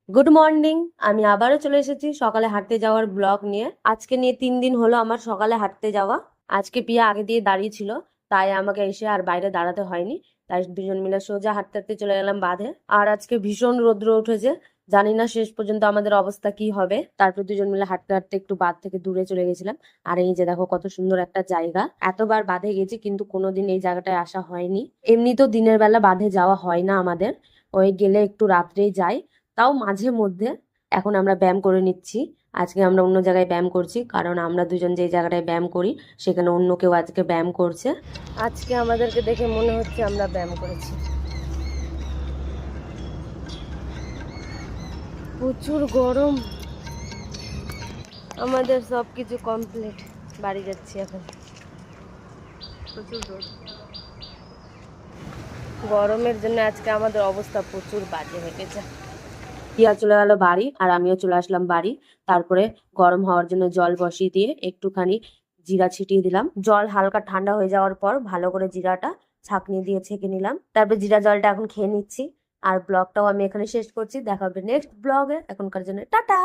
Good morning. আমি আবারও চলে এসেছি সকালে হাঁটতে যাওয়ার ব্লগ নিয়ে। আজকে নিয়ে 3 দিন হলো আমার সকালে হাঁটতে যাওয়া। আজকে পিয়া আগে দিয়ে দাঁড়িয়ে ছিল, তাই আমাকে এসে আর বাইরে দাঁড়াতে হয়নি। তাই দুজন মিলে সোজা হাঁটতে হাঁটতে চলে গেলাম বাঁধে। আর আজকে ভীষণ রৌদ্র উঠেছে, জানি না শেষ পর্যন্ত আমাদের অবস্থা কি হবে। তারপর দুজন মিলে হাঁটতে হাঁটতে একটু বাঁধ থেকে দূরে চলে গেছিলাম। আর এই যে দেখো কত সুন্দর একটা জায়গা। এতবার বাঁধে গেছি কিন্তু কোনোদিন এই জায়গাটায় আসা হয়নি। এমনি তো দিনের বেলা বাঁধে যাওয়া হয় না আমাদের, ওই গেলে একটু রাত্রেই যাই, তাও মাঝে মধ্যে। এখন আমরা ব্যায়াম করে নিচ্ছি। আজকে আমরা অন্য জায়গায় ব্যায়াম করছি, কারণ আমরা দুজন যে জায়গাটায় ব্যায়াম করি সেখানে অন্য কেউ আজকে ব্যায়াম করছে। আজকে আমাদেরকে দেখে মনে হচ্ছে আমরা ব্যায়াম করেছি। প্রচুর গরম। আমাদের সব কিছু কমপ্লিট, বাড়ি যাচ্ছি এখন। প্রচুর রোদ, গরমের জন্য আজকে আমাদের অবস্থা প্রচুর বাজে হয়ে গেছে। পিয়া চলে গেল বাড়ি আর আমিও চলে আসলাম বাড়ি। তারপরে গরম হওয়ার জন্য জল বসিয়ে দিয়ে একটুখানি জিরা ছিটিয়ে দিলাম। জল হালকা ঠান্ডা হয়ে যাওয়ার পর ভালো করে জিরাটা ছাঁকনি দিয়ে ছেঁকে নিলাম। তারপর জিরা জলটা এখন খেয়ে নিচ্ছি। আর ব্লগটাও আমি এখানে শেষ করছি। দেখা হবে নেক্সট ব্লগে। এখনকার জন্য টাটা।